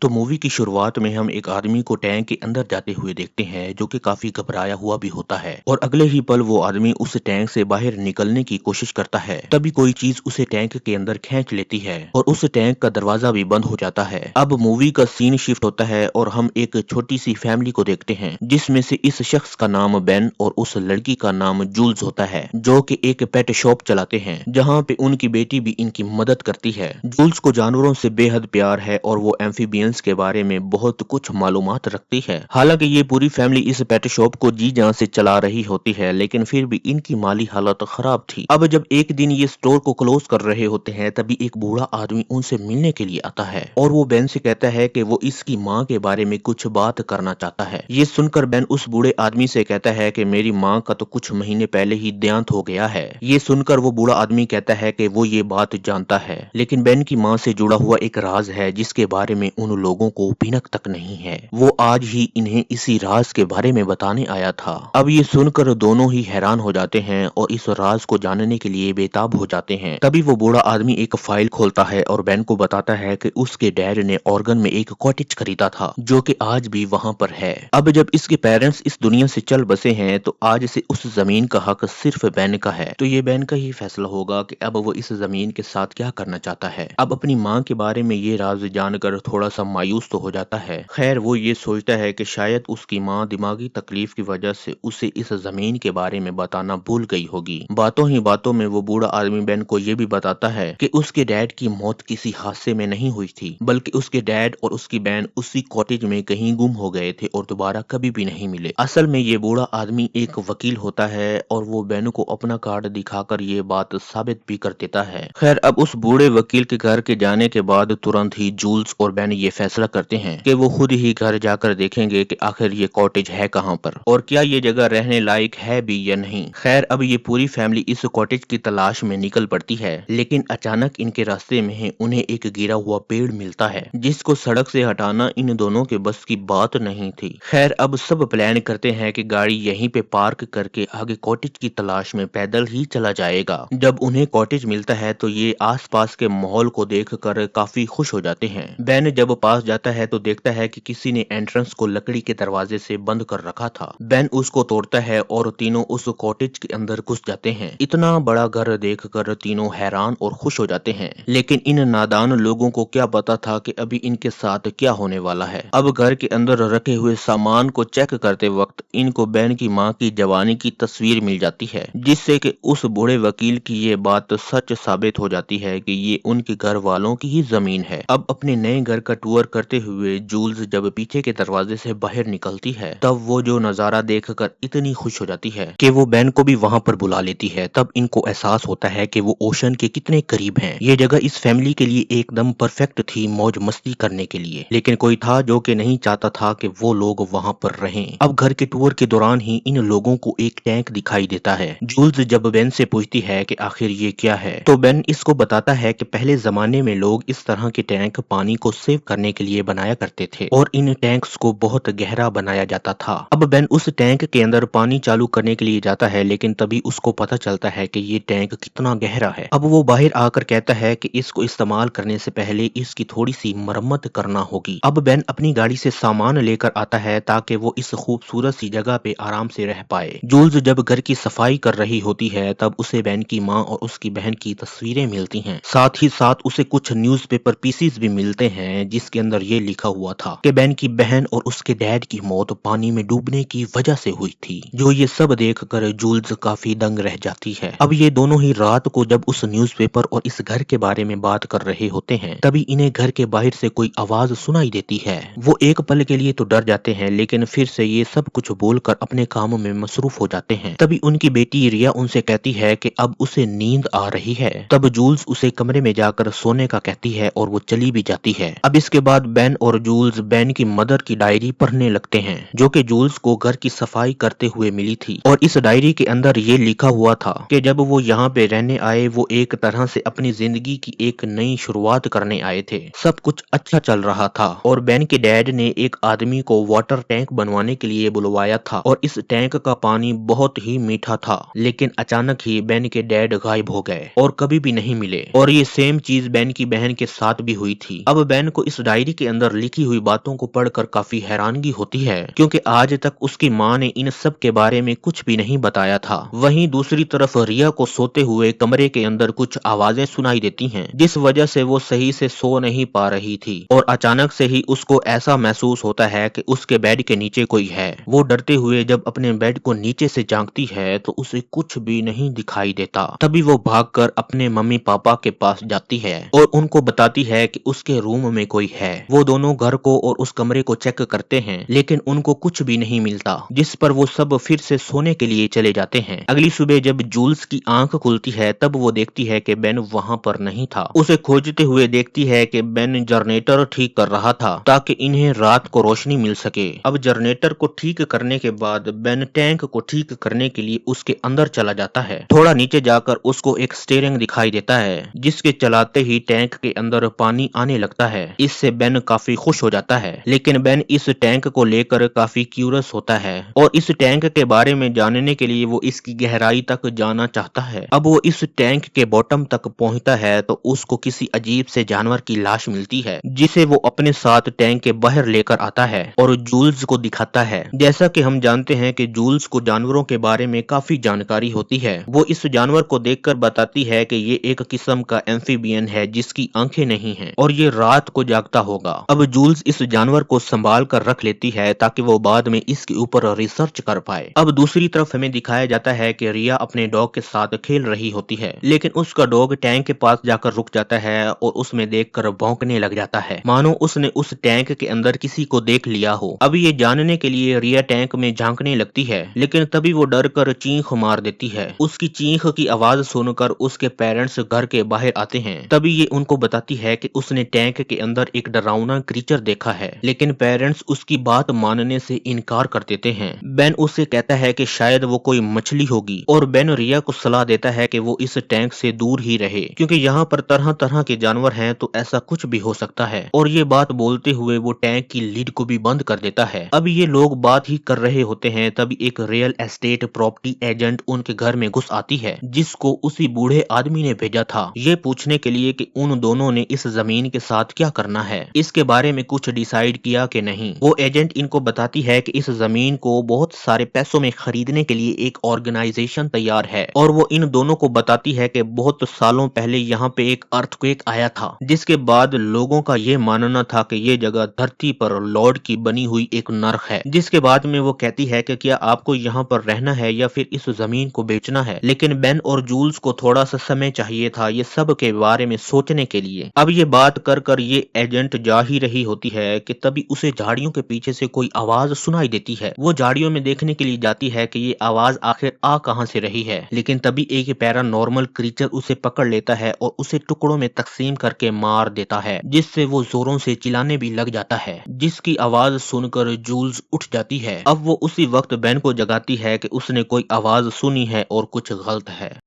तो मूवी की शुरुआत में हम एक आदमी को टैंक के अंदर जाते हुए देखते हैं जो कि काफी घबराया हुआ भी होता है और अगले ही पल वो आदमी उस टैंक से बाहर निकलने की कोशिश करता है। तभी कोई चीज उसे टैंक के अंदर खींच लेती है और उस टैंक का दरवाजा भी बंद हो जाता है। अब मूवी का सीन शिफ्ट होता है और हम एक छोटी सी फैमिली को देखते हैं जिसमें से इस शख्स का नाम बेन और उस लड़की का नाम जूल्स होता है जो कि एक पेट शॉप चलाते हैं जहाँ पे उनकी बेटी भी इनकी मदद करती है। जूल्स को जानवरों से बेहद प्यार है और वो एम्फीबियंस के बारे में बहुत कुछ मालूमात रखती है। हालांकि ये पूरी फैमिली इस पेट शॉप को जी जान से चला रही होती है लेकिन फिर भी इनकी माली हालत खराब थी। अब जब एक दिन ये स्टोर को क्लोज कर रहे होते हैं तभी एक बूढ़ा आदमी उनसे मिलने के लिए आता है और वो बेन से कहता है कि वो इसकी माँ के बारे में कुछ बात करना चाहता है। ये सुनकर बेन उस बूढ़े आदमी से कहता है कि मेरी माँ का तो कुछ महीने पहले ही देहांत हो गया है। ये सुनकर वो बूढ़ा आदमी कहता है कि वो ये बात जानता है लेकिन बेन की माँ से जुड़ा हुआ एक राज है जिसके बारे में उन लोगों को भनक तक नहीं है। वो आज ही इन्हें इसी राज के बारे में बताने आया था। अब ये सुनकर दोनों ही हैरान हो जाते हैं और इस राज को जानने के लिए बेताब हो जाते हैं। तभी वो बूढ़ा आदमी एक फाइल खोलता है और बेन को बताता है कि उसके डैड ने ऑर्गन में एक कॉटेज खरीदा था जो कि आज भी वहां पर है। अब जब इसके पेरेंट्स इस दुनिया से चल बसे हैं तो आज से उस जमीन का हक सिर्फ बेन का है। तो ये बेन का ही फैसला होगा कि अब वो इस जमीन के साथ क्या करना चाहता है। अब अपनी माँ के बारे में ये राज जानकर थोड़ा सा मायूस तो हो जाता है। खैर वो ये सोचता है कि शायद उसकी माँ दिमागी तकलीफ की वजह से उसे इस जमीन के बारे में बताना भूल गई होगी। बातों ही बातों में वो बूढ़ा आदमी बेन को ये भी बताता है कि उसके डैड की मौत किसी हादसे में नहीं हुई थी बल्कि उसके डैड और उसकी बहन उसी कॉटेज में कहीं गुम हो गए थे और दोबारा कभी भी नहीं मिले। असल में ये बूढ़ा आदमी एक वकील होता है और वो बेन को अपना कार्ड दिखाकर ये बात साबित भी कर देता है। खैर अब उस बूढ़े वकील के घर के जाने के बाद तुरंत ही जूल्स और बेन ये फैसला करते हैं कि वो खुद ही घर जाकर देखेंगे कि आखिर ये कॉटेज है कहाँ पर और क्या ये जगह रहने लायक है भी या नहीं। खैर अब ये पूरी फैमिली इस कॉटेज की तलाश में निकल पड़ती है लेकिन अचानक इनके रास्ते में उन्हें एक गिरा हुआ पेड़ मिलता है जिसको सड़क से हटाना इन दोनों के बस की बात नहीं थी। खैर अब सब प्लान करते हैं कि गाड़ी यहीं पे पार्क करके आगे कॉटेज की तलाश में पैदल ही चला जाएगा। जब उन्हें कॉटेज मिलता है तो ये आसपास के माहौल को देखकर काफी खुश हो जाते हैं। बेन जब पास जाता है तो देखता है कि किसी ने एंट्रेंस को लकड़ी के दरवाजे से बंद कर रखा था। बेन उसको तोड़ता है और तीनों उस कॉटेज के अंदर घुस जाते हैं। इतना बड़ा घर देखकर तीनों हैरान और खुश हो जाते हैं लेकिन इन नादान लोगों को क्या पता था कि अभी इनके साथ क्या होने वाला है। अब घर के अंदर रखे हुए सामान को चेक करते वक्त इनको बेन की माँ की जवानी की तस्वीर मिल जाती है जिससे कि उस बूढ़े वकील की ये बात सच साबित हो जाती है कि ये उनके घर वालों की ही जमीन है। अब अपने नए घर का टूर करते हुए जूल्स जब पीछे के दरवाजे से बाहर निकलती है तब वो जो नजारा देखकर इतनी खुश हो जाती है कि वो बेन को भी वहां पर बुला लेती है। तब इनको एहसास होता है कि वो ओशन के कितने करीब हैं। ये जगह इस फैमिली के लिए एकदम परफेक्ट थी मौज मस्ती करने के लिए लेकिन कोई था जो कि नहीं चाहता था कि वो लोग वहां पर रहें। अब घर के टूर के दौरान ही इन लोगों को एक टैंक दिखाई देता है। जूल्स जब बेन से पूछती है कि आखिर ये क्या है तो बेन इसको बताता है कि पहले जमाने में लोग इस तरह के टैंक पानी को सेव करने के लिए बनाया करते थे और इन टैंक्स को बहुत गहरा बनाया जाता था। अब बेन उस टैंक के अंदर पानी चालू करने के लिए जाता है लेकिन तभी उसको पता चलता है कि ये टैंक कितना गहरा है। अब वो बाहर आकर कहता है कि इसको इस्तेमाल करने से पहले इसकी थोड़ी सी मरम्मत करना होगी। अब बेन अपनी गाड़ी से सामान लेकर आता है ताकि वो इस खूबसूरत सी जगह पे आराम से रह पाए। जूल्स जब घर की सफाई कर रही होती है तब उसे बेन की माँ और उसकी बहन की तस्वीरें मिलती हैं। साथ ही साथ उसे कुछ न्यूज़पेपर पीसीज भी मिलते हैं जिसके अंदर ये लिखा हुआ था कि बेन की बहन और उसके डैड की मौत पानी में डूबने की वजह से हुई थी। जो ये सब देखकर जूल्स काफी दंग रह जाती है। अब ये दोनों ही रात को जब उस न्यूज़पेपर और इस घर के बारे में बात कर रहे होते हैं तभी इन्हें घर के बाहर से कोई आवाज सुनाई देती है। वो एक पल के लिए तो डर जाते हैं लेकिन फिर से ये सब कुछ बोलकर अपने काम में मसरूफ हो जाते हैं। तभी उनकी बेटी रिया उनसे कहती है कि अब उसे नींद आ रही है। तब जूल्स उसे कमरे में जाकर सोने का कहती है और वो चली भी जाती है। अब इसके बाद बेन और जूल्स बेन की मदर की डायरी पढ़ने लगते हैं जो कि जूल्स को घर की सफाई करते हुए मिली थी और इस डायरी के अंदर ये लिखा हुआ था कि जब वो यहाँ पे रहने आए वो एक तरह से अपनी जिंदगी की एक नई शुरुआत करने आए थे। सब कुछ अच्छा चल रहा था और बेन के डैड ने एक आदमी को वाटर टैंक बनवाने के लिए बुलवाया था और इस टैंक का पानी बहुत ही मीठा था लेकिन अचानक ही बेन के डैड गायब हो गए और कभी भी नहीं मिले और ये सेम चीज बेन की बहन के साथ भी हुई थी। अब बेन को इस डायरी के अंदर लिखी हुई बातों को पढ़कर काफी हैरानगी होती है, क्योंकि आज तक उसकी माँ ने इन सब के बारे में कुछ भी नहीं बताया था। वहीं दूसरी तरफ रिया को सोते हुए कमरे के अंदर कुछ आवाजें सुनाई देती हैं, जिस वजह से वो सही से सो नहीं पा रही थी और अचानक से ही उसको ऐसा महसूस होता है कि उसके बेड के नीचे कोई है। वो डरते हुए जब अपने बेड को नीचे से झांकती है तो उसे कुछ भी नहीं दिखाई देता। तभी वो भागकर अपने मम्मी पापा के पास जाती है और उनको बताती है कि उसके रूम में कोई है। वो दोनों घर को और उस कमरे को चेक करते हैं, लेकिन उनको कुछ भी नहीं मिलता, जिस पर वो सब फिर से सोने के लिए चले जाते हैं। अगली सुबह जब जूल्स की आंख खुलती है तब वो देखती है कि बेन वहाँ पर नहीं था। उसे खोजते हुए देखती है कि बेन जनरेटर ठीक कर रहा था ताकि इन्हें रात को रोशनी मिल सके। अब जनरेटर को ठीक करने के बाद बेन टैंक को ठीक करने के लिए उसके अंदर चला जाता है। थोड़ा नीचे जाकर उसको एक स्टीयरिंग दिखाई देता है, जिसके चलाते ही टैंक के अंदर पानी आने लगता है। इससे बेन काफी खुश हो जाता है, लेकिन बेन इस टैंक को लेकर काफी क्यूरियस होता है और इस टैंक के बारे में जानने के लिए वो इसकी गहराई तक जाना चाहता है। अब वो इस टैंक के बॉटम तक पहुंचता है तो उसको किसी अजीब से जानवर की लाश मिलती है, जिसे वो अपने साथ टैंक के बाहर लेकर आता है और जूल्स को दिखाता है। जैसा कि हम जानते हैं कि जूल्स को जानवरों के बारे में काफी जानकारी होती है। वो इस जानवर को देखकर बताती है कि ये एक किस्म का एम्फीबियन है जिसकी आंखें नहीं हैं और ये रात को जागता होगा। अब जूल्स इस जानवर को संभाल कर रख लेती है ताकि वो बाद में इसके ऊपर रिसर्च कर पाए। अब दूसरी तरफ हमें दिखाया जाता है कि रिया अपने डॉग के साथ खेल रही होती है, लेकिन उसका डॉग टैंक के पास जाकर रुक जाता है और उसमें देखकर भौंकने लग जाता है, मानो उसने उस टैंक के अंदर किसी को देख लिया हो। अब ये जानने के लिए रिया टैंक में झांकने लगती है, लेकिन तभी वो डर कर चीख मार देती है। उसकी चीख की आवाज सुनकर उसके पेरेंट्स घर के बाहर आते हैं। तभी ये उनको बताती है कि उसने टैंक के अंदर एक डरावना क्रीचर देखा है, लेकिन पेरेंट्स उसकी बात मानने से इनकार कर देते हैं। बेन उससे कहता है कि शायद वो कोई मछली होगी और बेन रिया को सलाह देता है कि वो इस टैंक से दूर ही रहे, क्योंकि यहाँ पर तरह तरह के जानवर हैं तो ऐसा कुछ भी हो सकता है। और ये बात बोलते हुए वो टैंक की लीड को भी बंद कर देता है। अब ये लोग बात ही कर रहे होते हैं तभी एक रियल एस्टेट प्रॉपर्टी एजेंट उनके घर में घुस आती है, जिसको उसी बूढ़े आदमी ने भेजा था ये पूछने के लिए कि उन दोनों ने इस जमीन के साथ क्या करना है, इसके बारे में कुछ डिसाइड किया कि नहीं। वो एजेंट इनको बताती है कि इस जमीन को बहुत सारे पैसों में खरीदने के लिए एक ऑर्गेनाइजेशन तैयार है और वो इन दोनों को बताती है कि बहुत सालों पहले यहाँ पे एक अर्थक्वेक आया था, जिसके बाद लोगों का ये मानना था कि ये जगह धरती पर लॉर्ड की बनी हुई एक नर्क है। जिसके बाद में वो कहती है कि क्या आपको यहाँ पर रहना है या फिर इस जमीन को बेचना है, लेकिन बेन और जूल्स को थोड़ा सा समय चाहिए था ये सब के बारे में सोचने के लिए। अब ये बात कर कर ये एजेंट जा ही रही होती है कि तभी उसे झाड़ियों के पीछे से कोई आवाज सुनाई देती है। वो झाड़ियों में देखने के लिए जाती है कि ये आवाज आखिर आ कहां से रही है, लेकिन तभी एक पैरानॉर्मल क्रीचर उसे पकड़ लेता है और उसे टुकड़ों में तकसीम करके मार देता है, जिससे वो जोरों से चिल्लाने भी लग जाता है, जिसकी आवाज सुनकर जूल्स उठ जाती है। अब वो उसी वक्त बेन को जगाती है कि उसने कोई आवाज सुनी है और कुछ गलत है।